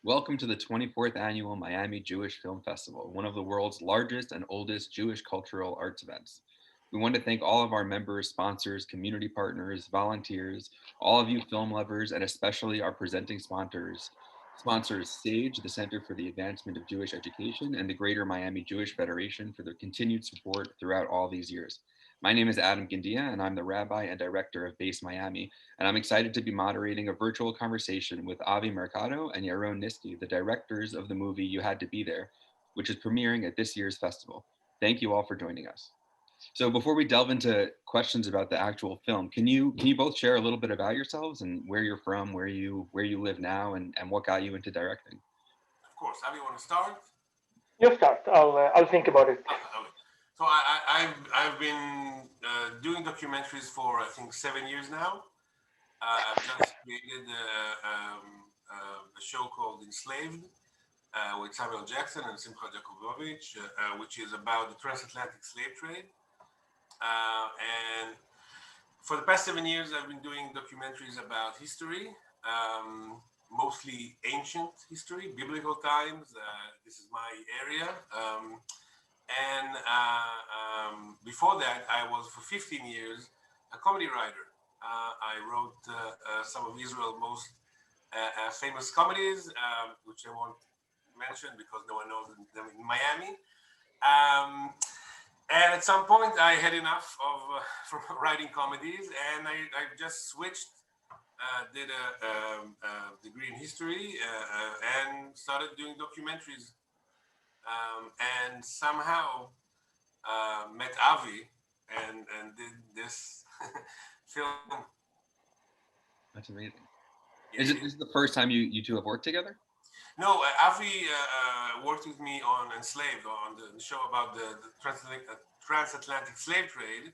Welcome to the 24th Annual Miami Jewish Film Festival, one of the world's largest and oldest Jewish cultural arts events. We want to thank all of our members, sponsors, community partners, volunteers, all of you film lovers, and especially our presenting sponsors SAGE, the Center for the Advancement of Jewish Education, and the Greater Miami Jewish Federation for their continued support throughout all these years. My name is Adam Gandia, and I'm the rabbi and director of Base Miami, and I'm excited to be moderating a virtual conversation with Avi Merkado and Yaron Niski, the directors of the movie You Had to Be There, which is premiering at this year's festival. Thank you all for joining us. So before we delve into questions about the actual film, can you both share a little bit about yourselves and where you're from, where you live now, and what got you into directing? Of course. Avi, you want to start? You start. I'll think about it. Okay. So I've been doing documentaries for I think 7 years now. I've just created a show called Enslaved with Samuel Jackson and Simcha Jakubowicz, which is about the transatlantic slave trade. And for the past 7 years, I've been doing documentaries about history, mostly ancient history, biblical times. This is my area. And before that, I was for 15 years a comedy writer. I wrote some of Israel's most famous comedies, which I won't mention because no one knows them in Miami. And at some point, I had enough of from writing comedies, and I just switched, did a degree in history, and started doing documentaries. And somehow met Avi and did this film. That's amazing. Yeah, Is it the first time you two have worked together? No, Avi worked with me on Enslaved, on the show about the transatlantic slave trade.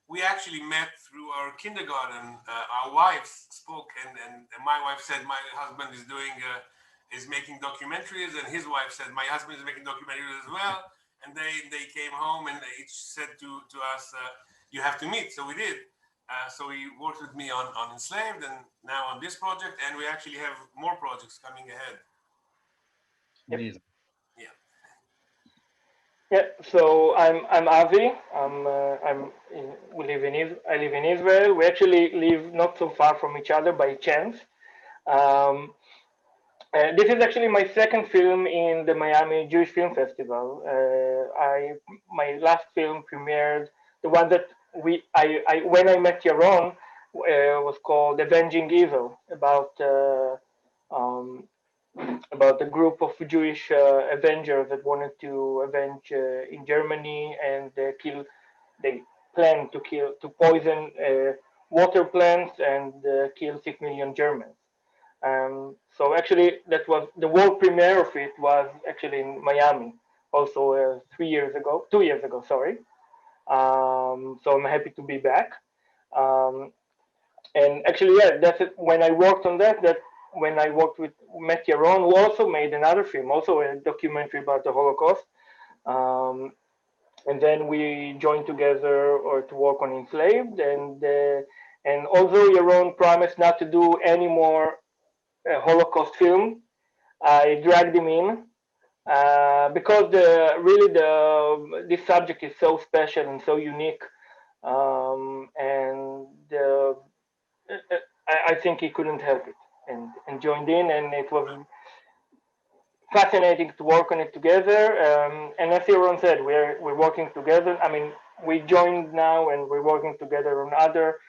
We actually met through our kindergarten. Our wives spoke, and my wife said, "My husband is doing is making documentaries," and his wife said, "My husband is making documentaries as well." And they came home and they each said to us, "You have to meet." So we did. So he worked with me on Enslaved and now on this project, and we actually have more projects coming ahead. Yep. Amazing. Yeah. Yeah. So I'm Avi. We live in I live in Israel. We actually live not so far from each other by chance. Um, this is actually my second film in the Miami Jewish Film Festival. My last film premiered, the one that I when I met Yaron, was called Avenging Evil, um, about a group of Jewish avengers that wanted to avenge in Germany, and they planned to poison water plants and kill 6 million Germans. So actually, that was the world premiere of it was actually in Miami, also 3 years ago, 2 years ago, sorry. So I'm happy to be back. Um, and actually, yeah, that's it. When I worked on that when I worked with Matt Yaron, who also made another film, also a documentary about the Holocaust. Um, and then we joined together or to work on Enslaved. And although Yaron promised not to do any more Holocaust film, I dragged him in because this subject is so special and so unique, and I think he couldn't help it and joined in, and it was fascinating to work on it together. And as Aaron said, we're working together. I mean, we joined now and we're working together on other,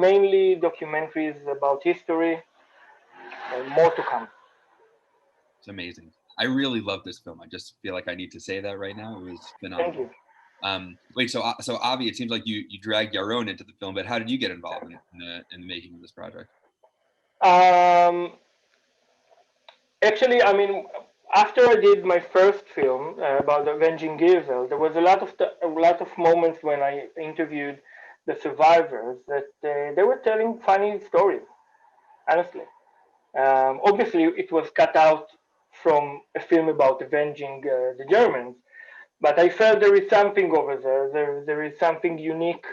mainly documentaries about history, and more to come. It's amazing. I really love this film. I just feel like I need to say that right now. It was Thank phenomenal. you. Wait, so Avi, it seems like you dragged Yaron into the film, but how did you get involved in the making of this project? Um, Actually, I mean, after I did my first film about Avenging Evil, there was a lot of moments when I interviewed the survivors that they were telling funny stories. Honestly, obviously, it was cut out from a film about avenging the Germans, but I felt there is something over there. There is something unique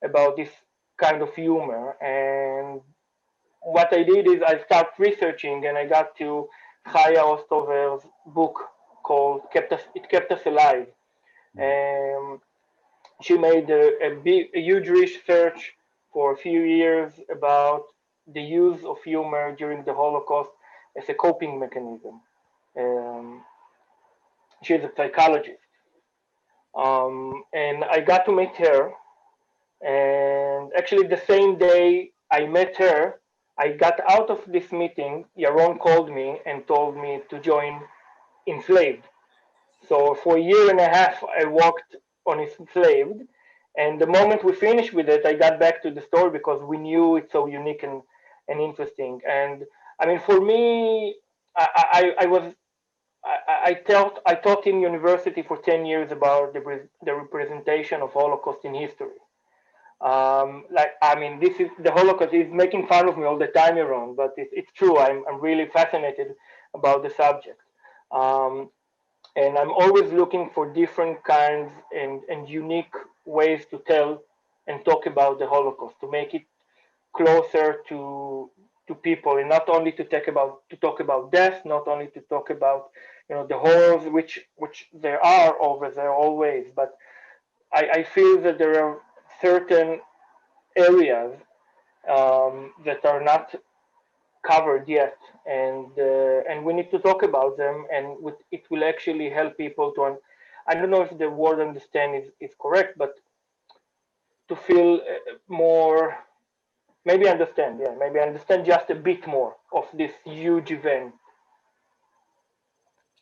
about this kind of humor, and what I did is I started researching, and I got to Chaya Ostover's book called It Kept Us Alive. Um, she made a huge research for a few years about the use of humor during the Holocaust as a coping mechanism. Um, she's a psychologist. And I got to meet her. And actually, the same day I met her, I got out of this meeting. Yaron called me and told me to join Enslaved. So for a year and a half, I worked on Enslaved. And the moment we finished with it, I got back to the story because we knew it's so unique and interesting. And I mean, for me, I was I taught in university for 10 years about the representation of Holocaust in history. Like, I mean, this is the Holocaust is making fun of me all the time around, but it's true. I'm really fascinated about the subject. Um, and I'm always looking for different kinds and unique ways to tell and talk about the Holocaust, to make it closer to people, and not only to talk about death, not only to talk about the horrors which there are over there always, but I feel that there are certain areas that are not covered yet, and we need to talk about them, and it will actually help people to. I don't know if the word "understand" is correct, but to feel more, maybe understand, yeah, maybe understand just a bit more of this huge event.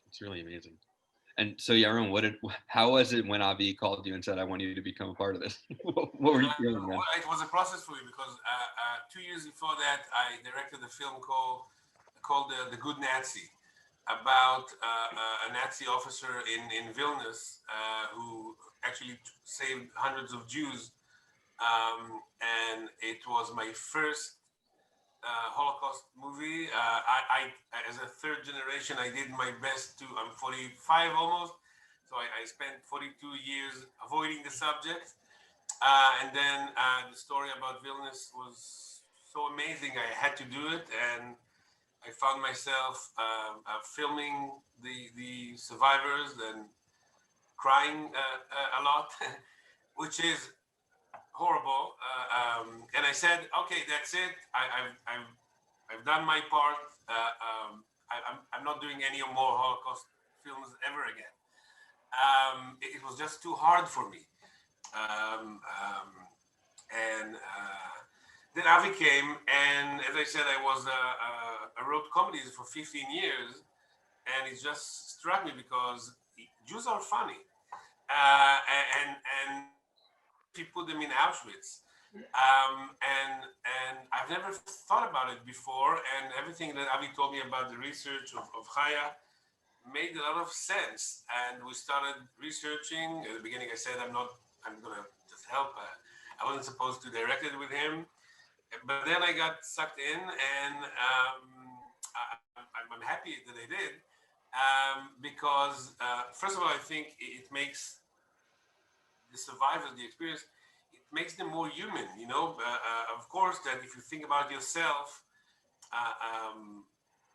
It's really amazing. And so, Yaron, how was it when Avi called you and said, "I want you to become a part of this"? What were you feeling, man? Well, it was a process for me because 2 years before that, I directed a film called The Good Nazi, about a Nazi officer in Vilnius who actually saved hundreds of Jews. And it was my first Holocaust movie. As a third generation, I did my best to. I'm 45 almost, so I spent 42 years avoiding the subject. And then the story about Vilnius was so amazing. I had to do it, and I found myself filming the survivors and crying a lot, which is horrible. And I said, okay, that's it. I've done my part. I'm not doing any more Holocaust films ever again. It was just too hard for me. And then Avi came, and as I said, I wrote comedies for 15 years, and it just struck me because Jews are funny, and if you put them in Auschwitz, and I've never thought about it before, and everything that Avi told me about the research of Chaya made a lot of sense, and we started researching. At the beginning, I said I'm gonna just help. I wasn't supposed to direct it with him, but then I got sucked in, and I'm happy that I did, because first of all, I think it makes the survivors, the experience, it makes them more human. Of course, that if you think about yourself,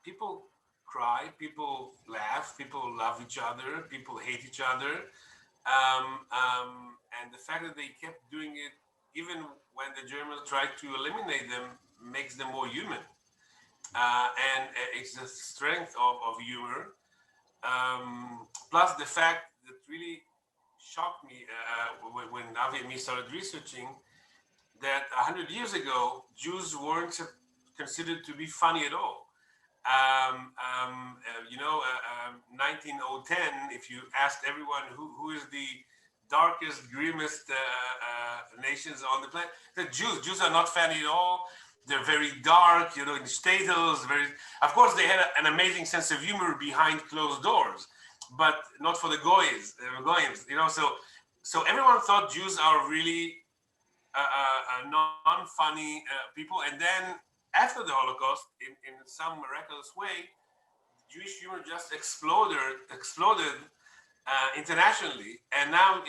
people cry, people laugh, people love each other, people hate each other, and the fact that they kept doing it even when the Germans tried to eliminate them makes them more human. And it's the strength of humor, plus the fact that really shocked me when Avi and me started researching that 100 years ago, Jews weren't considered to be funny at all. 1910, if you asked everyone who is the darkest, grimmest nations on the planet, the Jews are not funny at all. They're very dark, in shtetls. Of course, they had an amazing sense of humor behind closed doors, but not for the goyim. So everyone thought Jews are really non-funny people, and then after the Holocaust, in some miraculous way, Jewish humor just exploded internationally. And now,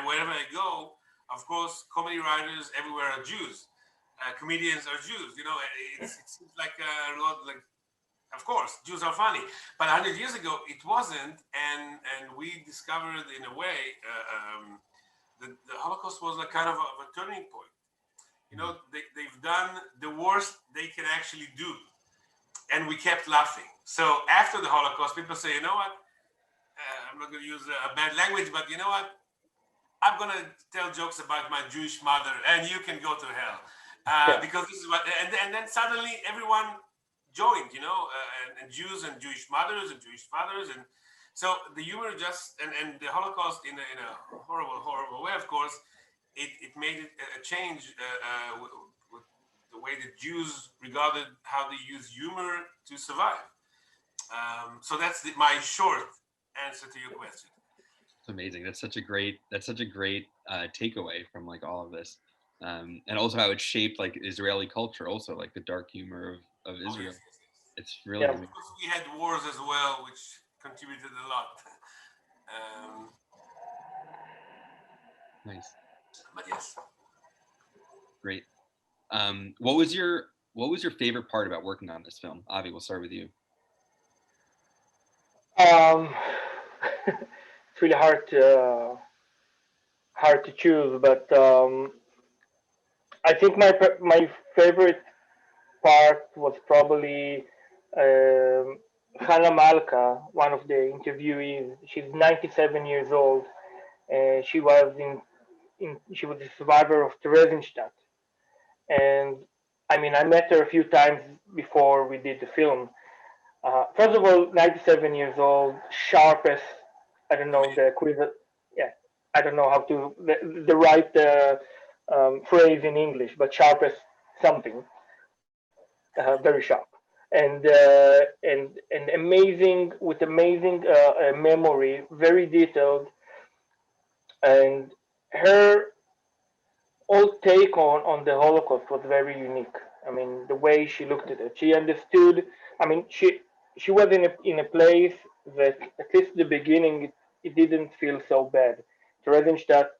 wherever I go, of course, comedy writers everywhere are Jews. comedians are Jews. It seems like a lot like. Of course, Jews are funny, but 100 years ago it wasn't, and we discovered in a way the Holocaust was a kind of a turning point. They've done the worst they can actually do, and we kept laughing. So after the Holocaust, people say, you know what? I'm not going to use a bad language, but you know what? I'm going to tell jokes about my Jewish mother, and you can go to hell. Because this is what, and then suddenly everyone joined, and Jews and Jewish mothers and Jewish fathers. And so the humor and the Holocaust in a horrible, horrible way, of course, it made it a change with the way that Jews regarded how they use humor to survive. So that's my short answer to your question. It's amazing. That's such a great takeaway from like all of this, and also how it shaped like Israeli culture, also like the dark humor of Israel. Yes. It's really amazing. We had wars as well, which contributed a lot. Nice. But yes. Great. What was your favorite part about working on this film? Avi, we'll start with you. It's really hard to choose, but I think my favorite part was probably Hannah Malka, one of the interviewees. She's 97 years old. She was she was a survivor of Theresienstadt, and I mean I met her a few times before we did the film. First of all, 97 years old, sharpest. I don't know the equivalent. Yeah, I don't know how to the right phrase in English, but sharpest something. Very sharp, and amazing with amazing memory, very detailed, and her whole take on the Holocaust was very unique. I mean, the way she looked at it, she understood. I mean, she was in a place that at least the beginning it didn't feel so bad. Theresienstadt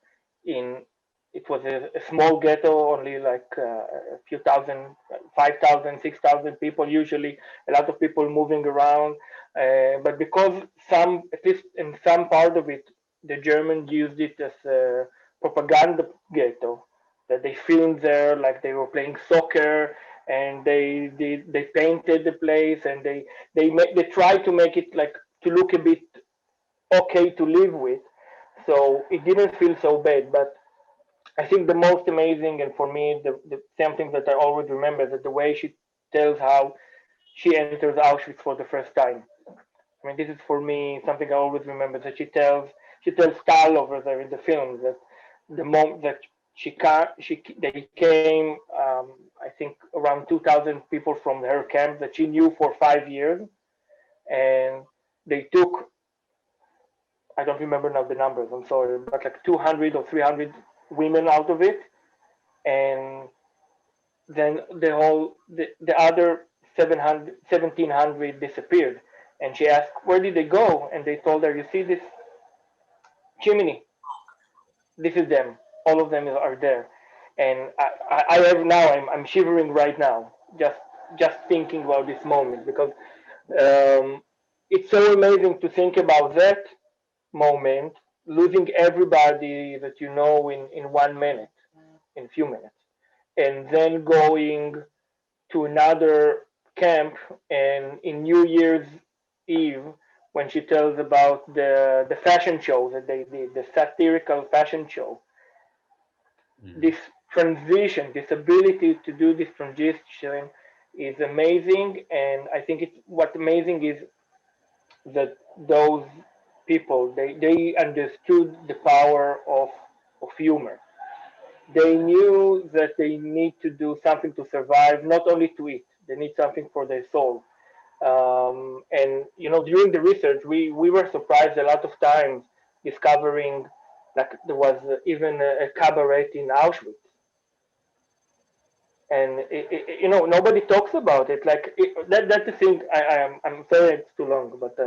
in it was a small ghetto, only like a few thousand, 5,000, 6,000 people usually, a lot of people moving around. But because at least in some part of it, the Germans used it as a propaganda ghetto, that they filmed there like they were playing soccer, and they painted the place, and they tried to make it like to look a bit okay to live with, so it didn't feel so bad. But I think the most amazing, and for me, the something that I always remember, that the way she tells how she enters Auschwitz for the first time. I mean, this is for me something I always remember, that she tells Tal over there in the film that the moment that they came, I think around 2,000 people from her camp that she knew for 5 years, and they took, I don't remember now the numbers, I'm sorry, but like 200 or 300 women out of it, and then the other 700, 1,700 disappeared. And she asked, where did they go? And they told her, you see this chimney? This is them. All of them are there. And I have now, I'm shivering right now, just thinking about this moment, because it's so amazing to think about that moment, losing everybody that you know in 1 minute, in a few minutes, and then going to another camp, and in New Year's Eve, when she tells about the fashion show that they did, the satirical fashion show, this transition, this ability to do this transition is amazing. And I think what's amazing is that those people, they understood the power of humor. They knew that they need to do something to survive, not only to eat. They need something for their soul. And during the research, we were surprised a lot of times discovering like there was even a cabaret in Auschwitz, and nobody talks about it. Like that's the thing. I'm sorry it's too long, but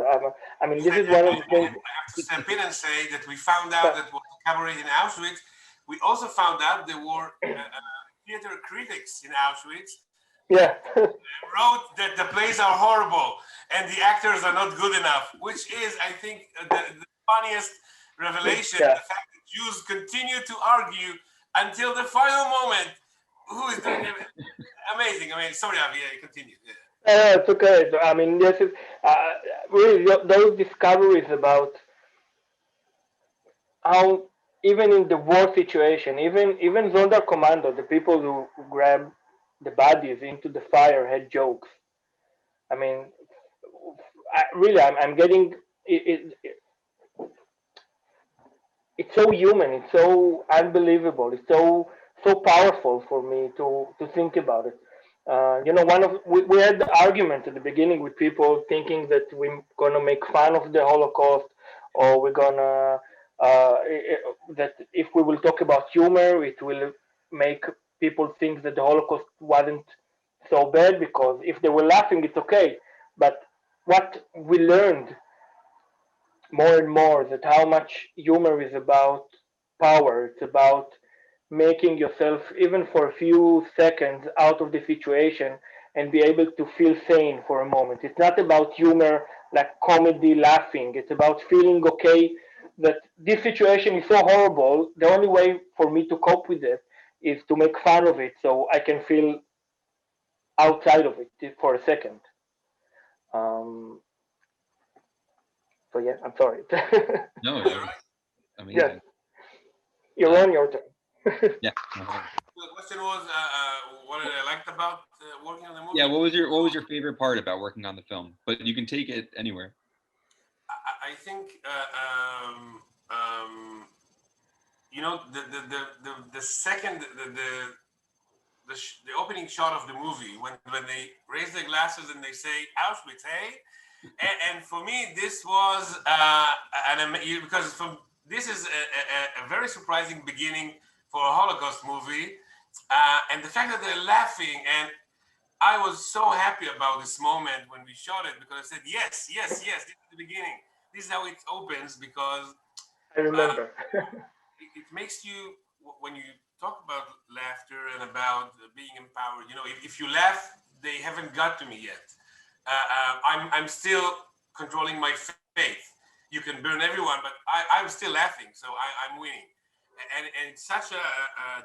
I mean this is one of the things. I have to step in and say that we found out that was a cabaret in Auschwitz. We also found out there were theater critics in Auschwitz Yeah. wrote that the plays are horrible and the actors are not good enough, which is, I think, the funniest revelation. Yeah. The fact that Jews continue to argue until the final moment who is doing it. Amazing. I mean, sorry, Avi, continue. Yeah. It's okay. I mean, this is really those discoveries about how even in the war situation, even Sonderkommando, the people who grab the bodies into the fire had jokes. I mean, really, I'm getting it's so human, it's so unbelievable, it's so powerful for me to think about it. We had the argument at the beginning with people thinking that we're gonna make fun of the Holocaust, or we're gonna that if we will talk about humor, it will make people think that the Holocaust wasn't so bad, because if they were laughing, it's okay. But what we learned more and more, that how much humor is about power. It's about making yourself, even for a few seconds, out of the situation and be able to feel sane for a moment. It's not about humor like comedy, laughing. It's about feeling okay that this situation is so horrible. The only way for me to cope with it is to make fun of it so I can feel outside of it for a second. Um, so yeah, I'm sorry. No, that was Yes, amazing. you're Uh, on your turn. yeah. Uh-huh. The question was, what I liked about working on the Yeah. movie. What was your favorite part about working on the film? But you can take it anywhere. I think you know the second the opening shot of the movie when they raise their glasses and they say Auschwitz, hey, and for me this was because from this is a very surprising beginning for a Holocaust movie, and the fact that they're laughing, and I was so happy about this moment when we shot it, because I said yes, yes, yes, this is the beginning. This is how it opens, because I uh, remember. it makes you, when you talk about laughter and about being empowered, you know, if you laugh, they haven't got to me yet. I'm still controlling my faith. You can burn everyone, but I'm still laughing, so I'm winning. And it's such a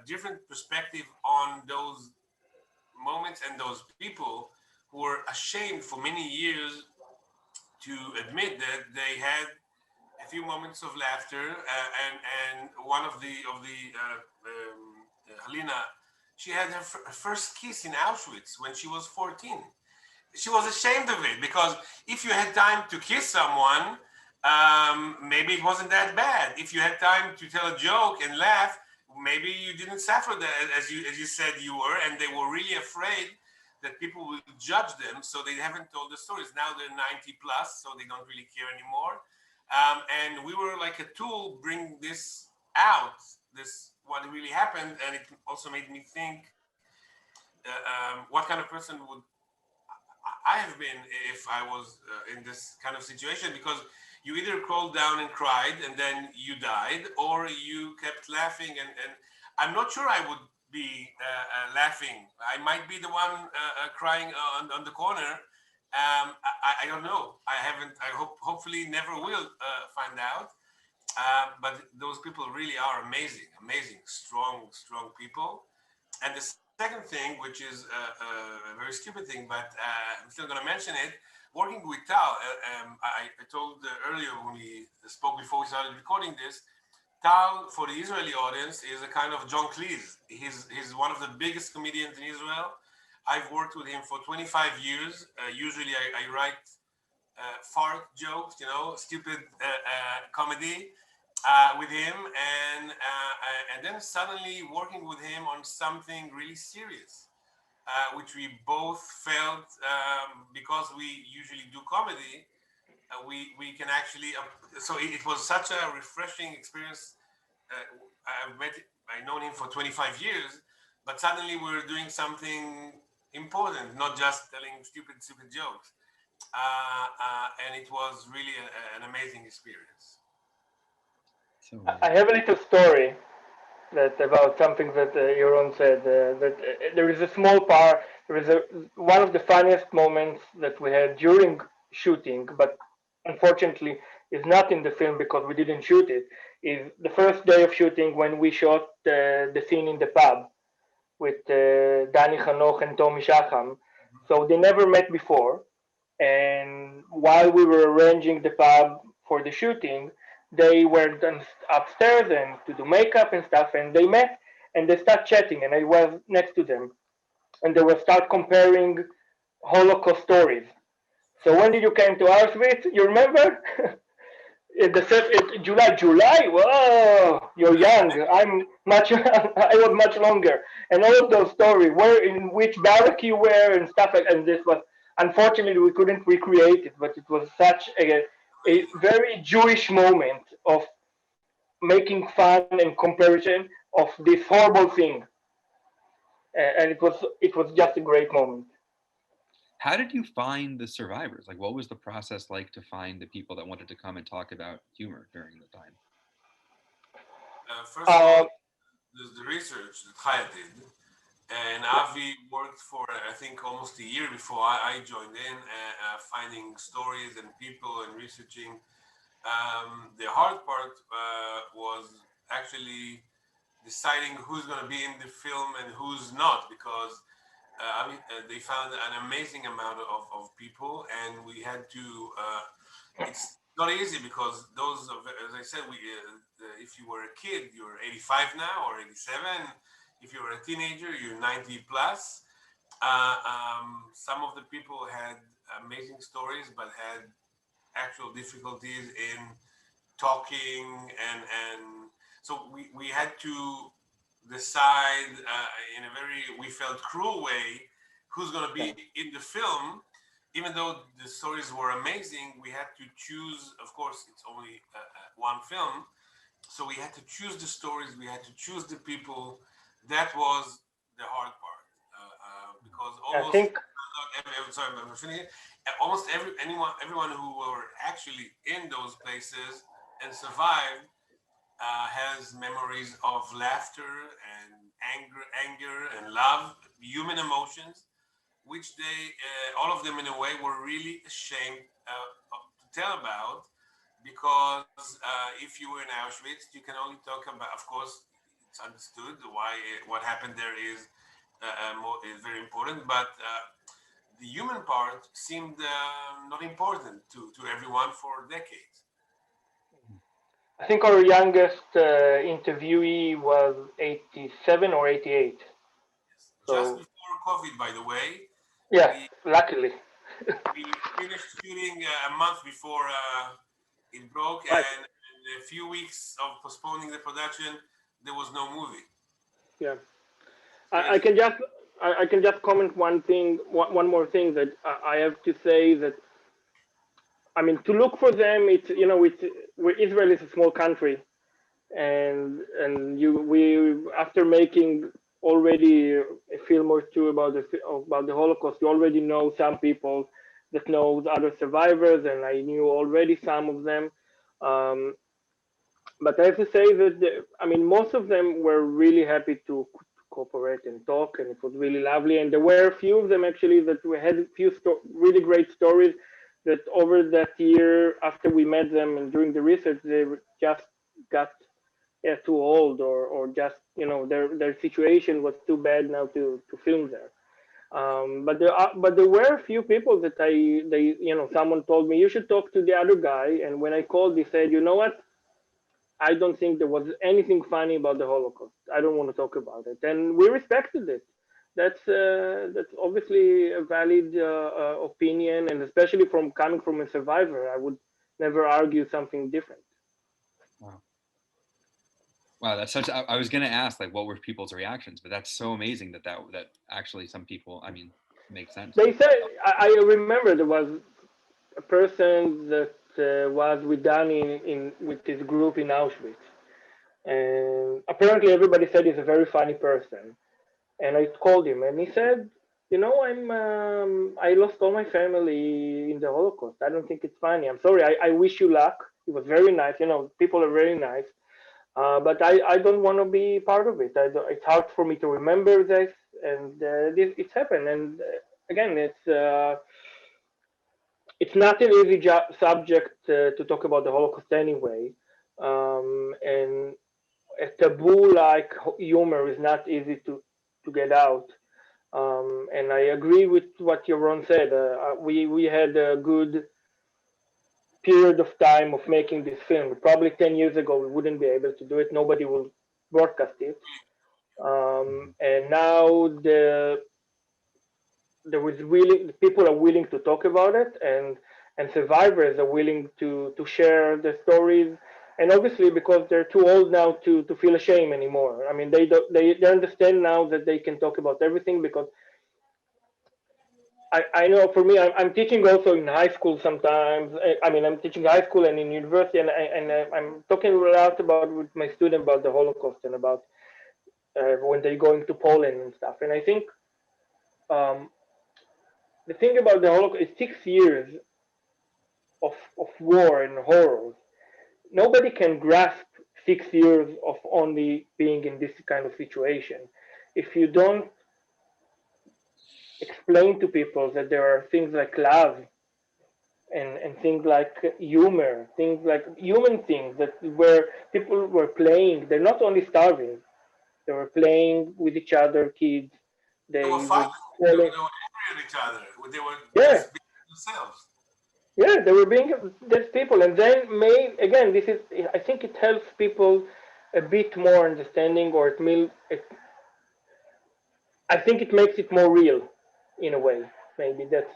different perspective on those moments and those people who were ashamed for many years to admit that they had a few moments of laughter, and one of the Helena, she had her first kiss in Auschwitz when she was 14. She was ashamed of it, because if you had time to kiss someone, maybe it wasn't that bad. If you had time to tell a joke and laugh, maybe you didn't suffer that as you said you were, and they were really afraid that people will judge them, so they haven't told the stories. Now they're 90 plus, so they don't really care anymore. And we were like a tool, bring this out, this what really happened, and it also made me think what kind of person would I have been if I was in this kind of situation, because you either crawled down and cried and then you died, or you kept laughing, and I'm not sure I would be laughing. I might be the one crying on the corner. I don't know. I haven't. I hopefully never will find out. But those people really are amazing, amazing, strong people. And the second thing, which is a very stupid thing, but I'm still going to mention it, working with Tal, I told earlier when we spoke before we started recording this, Tal, for the Israeli audience, is a kind of John Cleese. He's one of the biggest comedians in Israel. I've worked with him for 25 years. Usually I write fart jokes, you know, stupid comedy with him, and then suddenly working with him on something really serious, which we both felt, because we usually do comedy, we can actually. So it was such a refreshing experience. I've known him for 25 years, but suddenly we're doing something important, not just telling stupid jokes, and it was really an amazing experience. So I have a little story that about something that Yaron said. That there is a small part. There is one of the funniest moments that we had during shooting, but unfortunately is not in the film because we didn't shoot it. Is the first day of shooting when we shot the scene in the pub with Danny Hanoch and Tommy Shacham. So they never met before, and while we were arranging the pub for the shooting, they went upstairs and to do makeup and stuff, and they met and they start chatting, and I was next to them, and they will start comparing Holocaust stories. So when did you came to Auschwitz? You remember? July. Whoa, you're young. I'm much. I was much longer, and all of those stories, where in which barrack you were, and stuff like. And this was unfortunately we couldn't recreate it, but it was such a very Jewish moment of making fun and comparison of this horrible thing, and it was just a great moment. How did you find the survivors? Like, what was the process like to find the people that wanted to come and talk about humor during the time? First of all, there's the research that Chaya did, and Avi worked for I think almost a year before I joined in, finding stories and people and researching. The hard part was actually deciding who's going to be in the film and who's not, because they found an amazing amount of people, and we had to. It's not easy because those, as I said, if you were a kid, you're 85 now or 87. If you were a teenager, you're 90 plus. Some of the people had amazing stories, but had actual difficulties in talking, and so we had to decide in a very, we felt, cruel way who's going to be in the film. Even though the stories were amazing, we had to choose. Of course, it's only one film, so we had to choose the stories, we had to choose the people. That was the hard part, because I almost think sorry, I'm finishing. Everyone who were actually in those places and survived has memories of laughter and anger and love, human emotions, which they, all of them in a way, were really ashamed to tell about, because if you were in Auschwitz, you can only talk about, of course, it's understood why what happened there is very important, but the human part seemed not important to everyone for decades. I think our youngest interviewee was 87 or 88. Yes. Just So before COVID, by the way, yeah, we luckily. we finished shooting a month before it broke, Right. and in a few weeks of postponing the production, there was no movie. Yeah. I Crazy. can just I can just comment one more thing that I have to say that I mean to look for them. It's Israel is a small country, and we after making already a film or two about the Holocaust, you already know some people that knows other survivors, and I knew already some of them. Um, but I have to say that I mean most of them were really happy to cooperate and talk, and it was really lovely. And there were a few of them actually that we had a few really great stories that over that year after we met them and during the research they just got too old, or just their situation was too bad now to film there. But there were a few people that someone told me you should talk to the other guy, and when I called, he said, you know what, I don't think there was anything funny about the Holocaust. I don't want to talk about it, and we respected it. That's obviously a valid opinion, and especially from coming from a survivor, I would never argue something different. Wow. Wow, that's such. I was gonna ask like what were people's reactions, but that's so amazing that actually some people. I mean, makes sense. They said I remember there was a person that was with Danny with his group in Auschwitz, and apparently everybody said he's a very funny person. And I called him, and he said, I lost all my family in the Holocaust. I don't think it's funny. I'm sorry. I wish you luck. He was very nice. People are very nice. But I don't want to be part of it. It's hard for me to remember this, and it's happened. And again, it's not an easy subject to talk about the Holocaust anyway. And a taboo like humor is not easy to get out. And I agree with what Yaron said. We had a good period of time of making this film. Probably 10 years ago, we wouldn't be able to do it. Nobody will broadcast it. And now people are willing to talk about it, and survivors are willing to share the stories. And obviously, because they're too old now to feel ashamed anymore. I mean, they understand now that they can talk about everything because I know for me, I'm teaching also in high school sometimes. I mean, I'm teaching high school and in university, and I'm talking a lot about with my students about the Holocaust and about when they go into Poland and stuff. And I think um, the thing about the Holocaust is 6 years of war and horrors. Nobody can grasp 6 years of only being in this kind of situation. If you don't explain to people that there are things like love and things like humor, things like human things that where people were playing. They're not only starving; they were playing with each other, kids. They were They would fighting. They fall were, in. they were angry at each other. They were Yeah, just being themselves. yeah, they were being these people, and then may again. This is. I think it helps people a bit more understanding, or I think it makes it more real, in a way. Maybe that's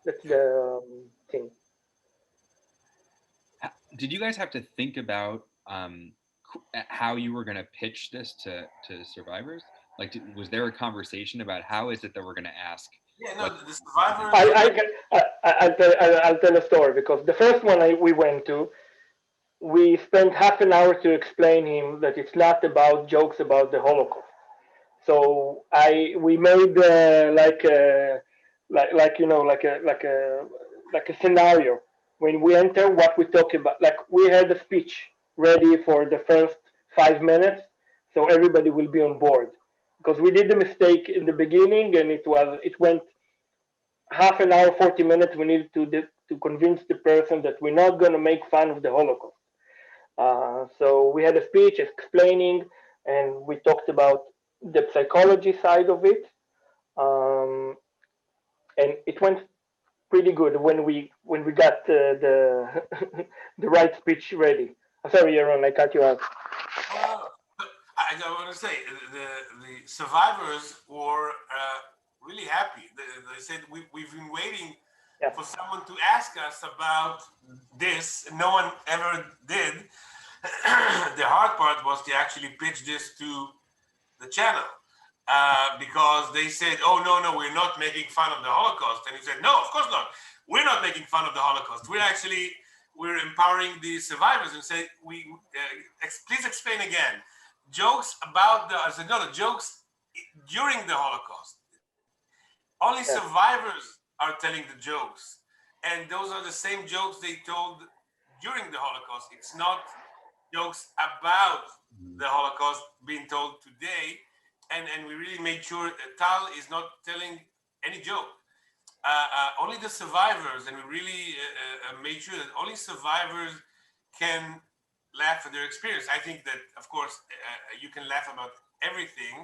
Yeah. the thing. Did you guys have to think about how you were going to pitch this to survivors? Like, was there a conversation about how is it that we're going to ask Yeah, no, what the what they survivors. think? I'll tell a story because the first one we went to, we spent half an hour to explain him that it's not about jokes about the Holocaust. So we made like you know like a scenario when we enter what we talk about. Like we had a speech ready for the first 5 minutes, so everybody will be on board. Because we did the mistake in the beginning, and it went half an hour, 40 minutes. We needed to convince the person that we're not going to make fun of the Holocaust. So we had a speech explaining, and we talked about the psychology side of it, um, and it went pretty good when we got the the right speech ready. Sorry, Yaron, I cut you off. Uh, I want to say the survivors were really happy. They said we've been waiting Yeah, for someone to ask us about this. No one ever did. The hard part was to actually pitch this to the channel because they said, "Oh no, we're not making fun of the Holocaust," and he said, "No, of course not. We're not making fun of the Holocaust. We're empowering the survivors and say please explain again. Jokes about the I said no, the jokes during the Holocaust. Only yeah, survivors are telling the jokes, and those are the same jokes they told during the Holocaust. It's not jokes about the Holocaust being told today, and we really made sure Tal is not telling any joke. Only the survivors, and we really made sure that only survivors can laugh at their experience. I think that, of course, you can laugh about everything,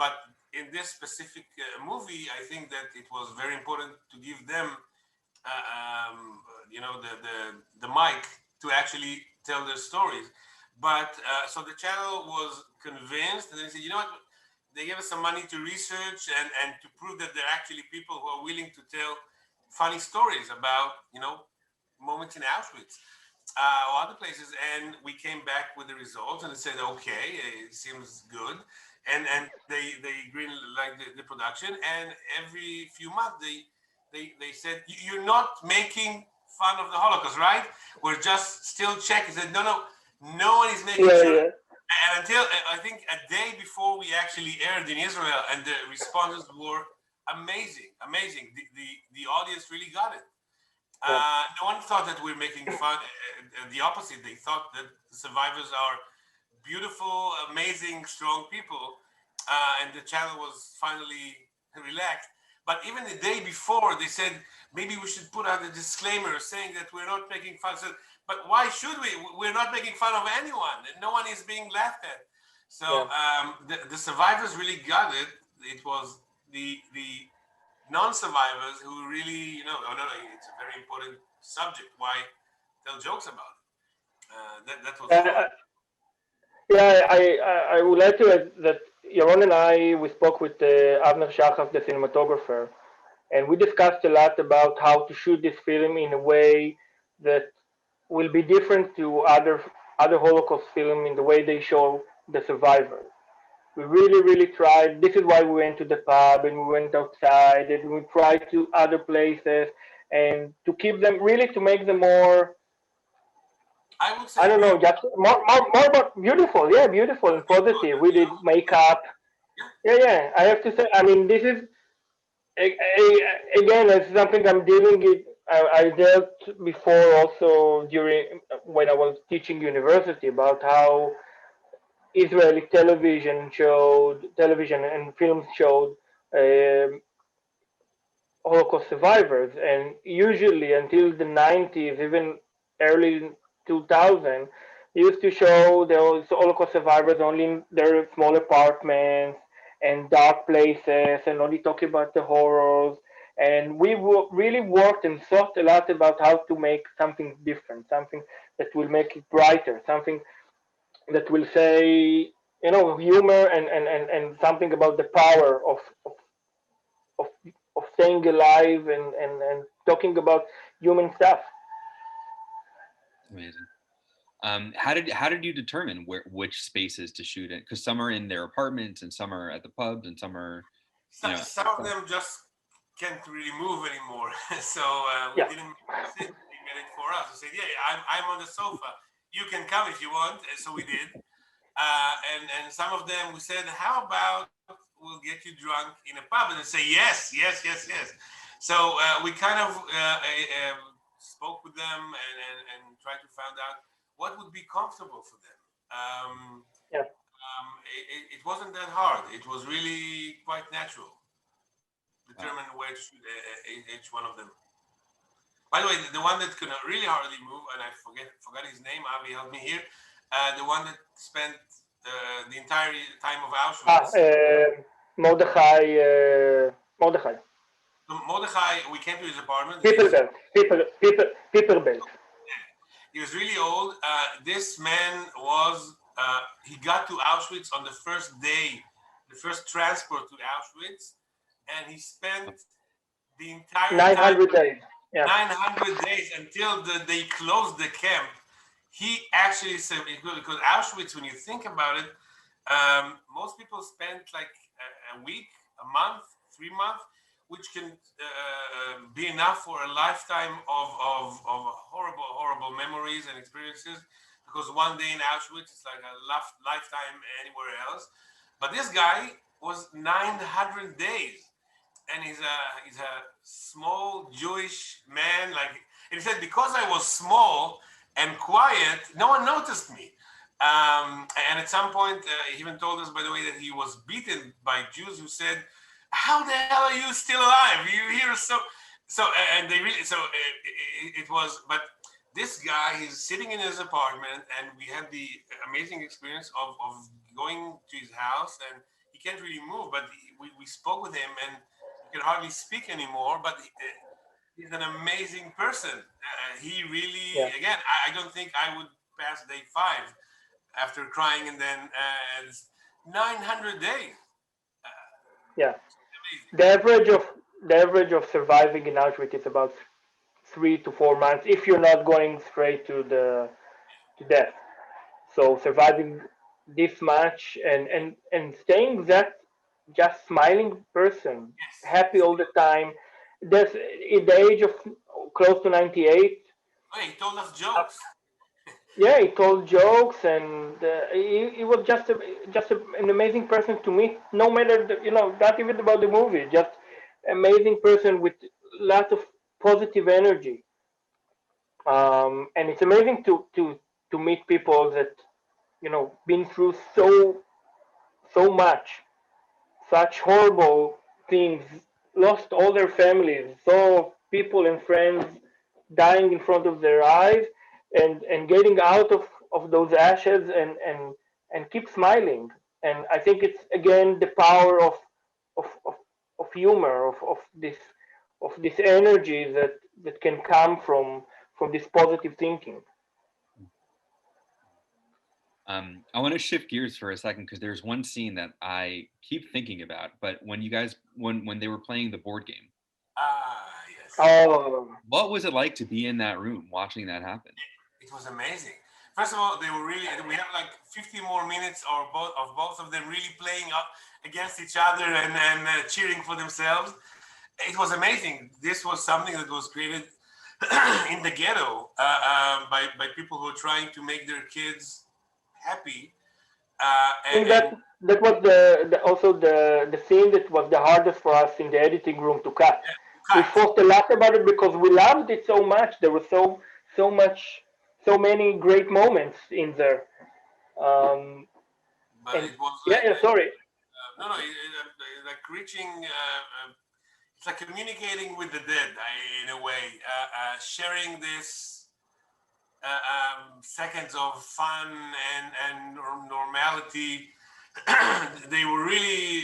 but in this specific movie, I think that it was very important to give them, the mic to actually tell their stories. But so the channel was convinced, and they said, you know what? They gave us some money to research and to prove that there are actually people who are willing to tell funny stories about, moments in Auschwitz or other places. And we came back with the results and they said, okay, it seems good. And they green like the production. And every few months they said, you're not making fun of the Holocaust, right? We're just still checking. Said, no one is making yeah, sure. yeah. And until I think a day before we actually aired in Israel, and the responses were amazing. The audience really got it. Yeah. No one thought that we're making fun. The opposite. They thought that the survivors are beautiful, amazing, strong people, and the channel was finally relaxed. But even the day before, they said maybe we should put out a disclaimer saying that we're not making fun. So, but why should we? We're not making fun of anyone. No one is being laughed at. So the survivors really got it. It was the non-survivors who really, oh no, it's a very important subject. Why tell jokes about it? That was fun. Yeah, I would like to add that Yaron and we spoke with Avner Shachaf, the cinematographer, and we discussed a lot about how to shoot this film in a way that will be different to other Holocaust film in the way they show the survivors. We really, really tried. This is why we went to the pub and we went outside and we tried to other places and to keep them really to make them more. I would say I don't know, just more about beautiful. Yeah, beautiful and positive. We did makeup. Yeah. I have to say. I mean, this is again, it's something I'm dealing with. I dealt before also during when I was teaching university about how Israeli television and films showed um, Holocaust survivors, and usually until the 90s, even early 2000, used to show those Holocaust survivors only in their small apartments and dark places, and only talking about the horrors. And we really worked and thought a lot about how to make something different, something that will make it brighter, something that will say, humor and something about the power of, of staying alive and talking about human stuff. Amazing. How did you determine which spaces to shoot in? Because some are in their apartments and some are at the pubs and some are, some of them just can't really move anymore. So we Yeah. didn't sit. They made it for us. We said, yeah, I'm on the sofa. You can come if you want. So we did. And some of them we said, how about we'll get you drunk in a pub? And they say, yes. So we kind of spoke with them and tried to find out what would be comfortable for them. Yeah. It wasn't that hard. It was really quite natural. Determine where to shoot each one of them. By the way, the one that could really hardly move, and I forgot his name. Avi, help me here. The one that spent the entire time of Auschwitz. Mordechai. Mordechai, we came to his apartment. People belt. He was really old. This man was, he got to Auschwitz on the first day, the first transport to Auschwitz, and he spent the entire 900 days. Yeah. 900 days until they closed the camp. He actually said, because Auschwitz, when you think about it, most people spend like a week, a month, 3 months, which can be enough for a lifetime of horrible memories and experiences. Because one day in Auschwitz is like a lifetime anywhere else. But this guy was 900 days, and he's a small Jewish man. And he said, because I was small and quiet, no one noticed me. And at some point, he even told us, by the way, that he was beaten by Jews who said, "How the hell are you still alive? You here so." And they really it was. But this guy, he's sitting in his apartment, and we had the amazing experience of going to his house, and he can't really move, but we spoke with him, and he can hardly speak anymore. But he's an amazing person. He really, again, I don't think I would pass day 5 after crying, and then 900 days. The average of surviving in Auschwitz is about 3 to 4 months if you're not going straight to death. So surviving this much and staying that just smiling person, happy all the time. There's at the age of close to 98. He told us jokes. Yeah, he told jokes, and he was just an amazing person to meet. No matter not even about the movie, just amazing person with lots of positive energy. And it's amazing to meet people that been through so much, such horrible things, lost all their families, saw people and friends dying in front of their eyes, and getting out of those ashes and keep smiling. And I think it's again the power of, of, of humor, of this energy that can come from this positive thinking. I want to shift gears for a second because there's one scene that I keep thinking about. But when you guys, when they were playing the board game, Yes. Oh, what was it like to be in that room watching that happen? It was amazing. First of all, they were really. We have like 50 more minutes, or both of them really playing up against each other and cheering for themselves. It was amazing. This was something that was created in the ghetto by people who are trying to make their kids happy. I think And that was also the scene that was the hardest for us in the editing room to cut. We cut. fought a lot about it because we loved it so much. There was so much, so many great moments in there. Um, But and it was yeah, like yeah, sorry. no, no, like reaching. It's like communicating with the dead in a way, sharing this seconds of fun and normality. They were really,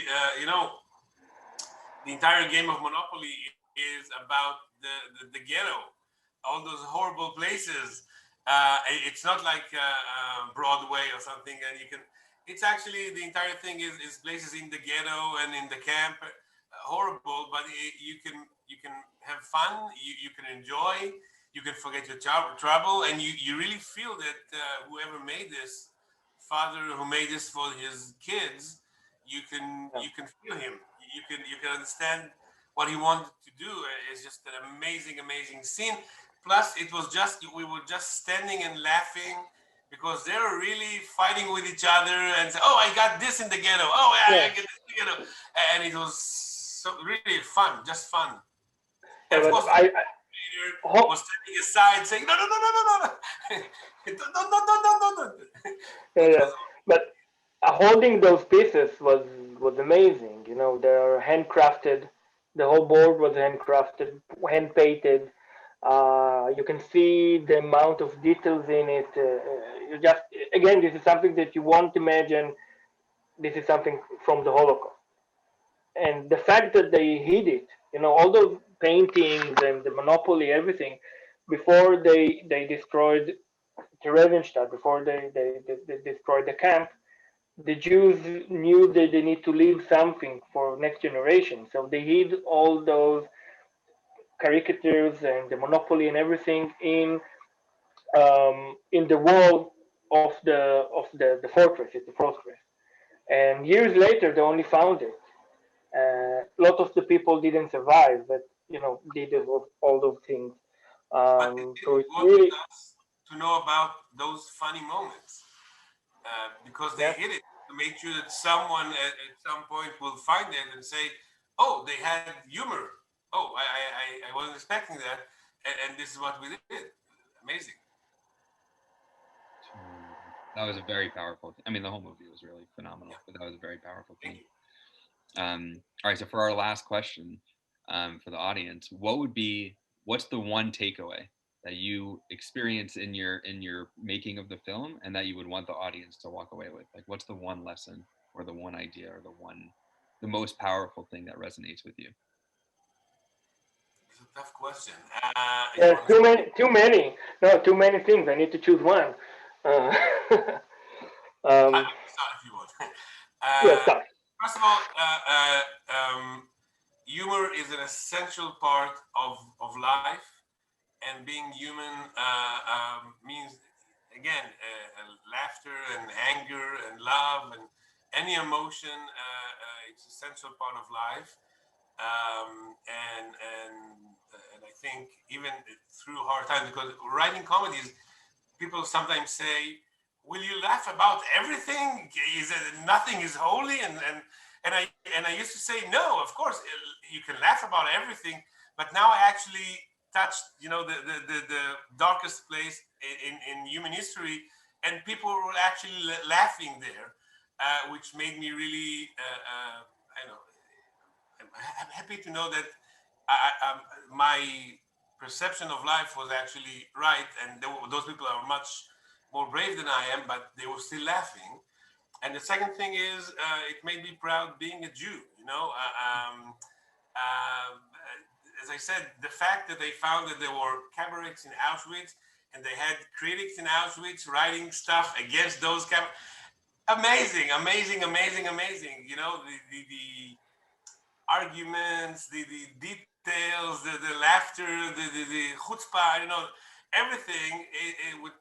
the entire game of Monopoly is about the ghetto, all those horrible places. It's not like Broadway or something, and you can. It's actually the entire thing is places in the ghetto and in the camp, horrible, but you can have fun, you can enjoy, you can forget your trouble, and you really feel that whoever made this, father who made this for his kids, Yeah. you can feel him, you can understand what he wanted to do. It's just an amazing scene. Plus, it was just we were just standing and laughing because they were really fighting with each other and say, "Oh, I got this in the ghetto. Oh, I Yeah, get this in the ghetto," and it was so really fun, just fun. And yeah, of but course, the leader ho- was standing aside saying, "No, no, no, no, no, no, no, yeah, It yeah. was But holding those pieces was amazing. They're handcrafted. The whole board was handcrafted, hand painted. You can see the amount of details in it. You just again, this is something that you won't imagine. This is something from the Holocaust, and the fact that they hid it. All those paintings and the Monopoly, everything, before they destroyed Theresienstadt, before they destroyed the camp, the Jews knew that they need to leave something for next generation. So they hid all those caricatures and the monopoly and everything in the wall of the fortress. It's a fortress. And years later, they only found it. A lot of the people didn't survive, but did all those things. but it So it's wanted really, us to know about those funny moments because they yeah, hid it to make sure that someone at some point will find it and say, "Oh, they had humor. Oh, I wasn't expecting that, and this is what we did. Amazing." That was a very powerful. I mean, the whole movie was really phenomenal, Yeah, but that was a very powerful thank thing. you. All right, so for our last question, for the audience, what's the one takeaway that you experience in your making of the film, and that you would want the audience to walk away with? Like, what's the one lesson, or the one idea, or the most powerful thing that resonates with you? It's a tough question. You yeah, want to? too many. No, too many things. I need to choose one. Uh, I um, can start if you want. yeah, uh, sorry. First of all, humor is an essential part of life, and being human means again laughter and anger and love and any emotion. It's essential part of life, and I think even through hard times, because writing comedies, people sometimes say, "Will you laugh about everything? Is it nothing is holy?" And I used to say, "No, of course you can laugh about everything." But now I actually touched, the darkest place in human history, and people were actually laughing there, which made me really, I know, I'm happy to know that my perception of life was actually right, and those people are much more brave than I am, but they were still laughing. And the second thing is, it made me proud being a Jew. As I said, the fact that they found that there were cabarets in Auschwitz, and they had critics in Auschwitz writing stuff against those cabarets. Amazing, amazing, amazing, amazing. The arguments, the details, the laughter, the chutzpah, everything. It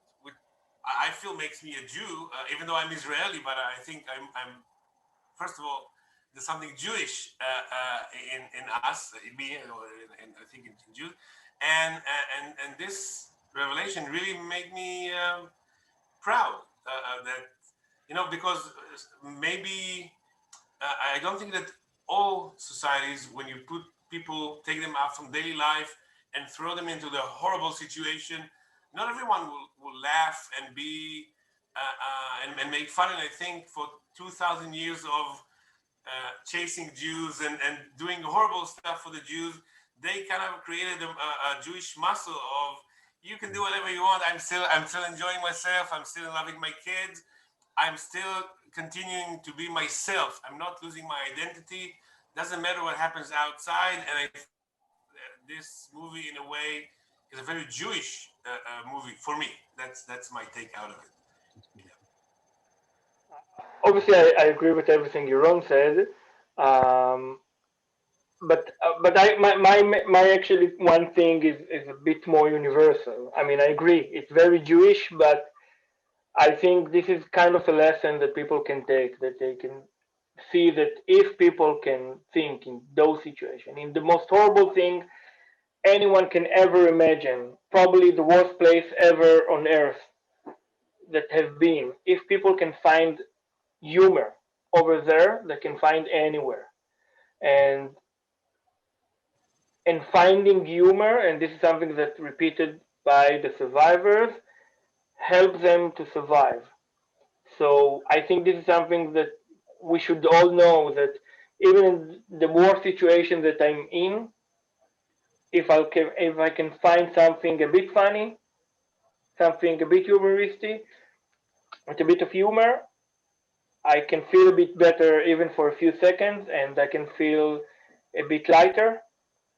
I feel makes me a Jew, even though I'm Israeli. But I think I'm first of all, there's something Jewish in us, in me, or I think in Jews, and this revelation really made me proud that because maybe I don't think that all societies, when you put people, take them out from daily life and throw them into the horrible situation, not everyone will laugh and be and make fun. And I think for 2,000 years of chasing Jews and doing horrible stuff for the Jews, they kind of created a Jewish muscle of you can do whatever you want. I'm still enjoying myself. I'm still loving my kids. I'm still continuing to be myself. I'm not losing my identity. Doesn't matter what happens outside. And this movie, in a way, is a very Jewish movie for me. That's my take out of it. Obviously, I agree with everything Yaron said. Um, but my actually one thing is a bit more universal. I mean, I agree, it's very Jewish, but I think this is kind of a lesson that people can take, that they can see that if people can think in those situations, in the most horrible thing anyone can ever imagine, probably the worst place ever on earth that have been, if people can find humor over there, they can find anywhere. And finding humor, and this is something that's repeated by the survivors, help them to survive. So I think this is something that we should all know, that even in the worst situation that I'm in, if I can find something a bit funny, something a bit humoristic, with a bit of humor, I can feel a bit better even for a few seconds, and I can feel a bit lighter.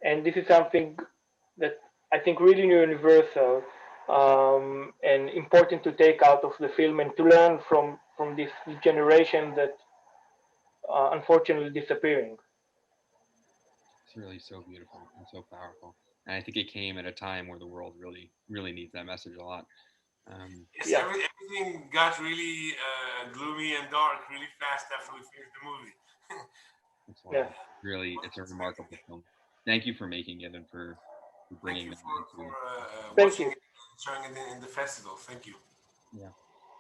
And this is something that I think really universal, and important to take out of the film and to learn from this generation that unfortunately disappearing. It's really so beautiful and so powerful. And I think it came at a time where the world really, really needs that message a lot. Yes, Yeah, everything got really gloomy and dark really fast after we finished the movie. That's yeah. why really, it's a remarkable film. Thank you for making it and for Thank bringing you that for into. Thank watching you. it, showing it in the festival. Thank you. Yeah.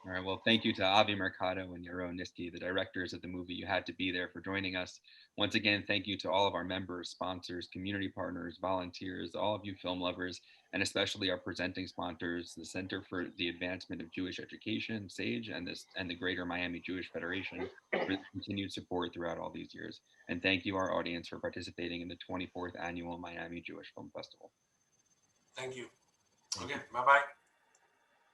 All right. Well, thank you to Avi Merkado and Yaron Niski, the directors of the movie You Had to Be There, for joining us. Once again, thank you to all of our members, sponsors, community partners, volunteers, all of you film lovers, and especially our presenting sponsors, the Center for the Advancement of Jewish Education, SAGE, and the Greater Miami Jewish Federation for continued support throughout all these years. And thank you, our audience, for participating in the 24th Annual Miami Jewish Film Festival. Thank you. Thank Okay, you. bye bye.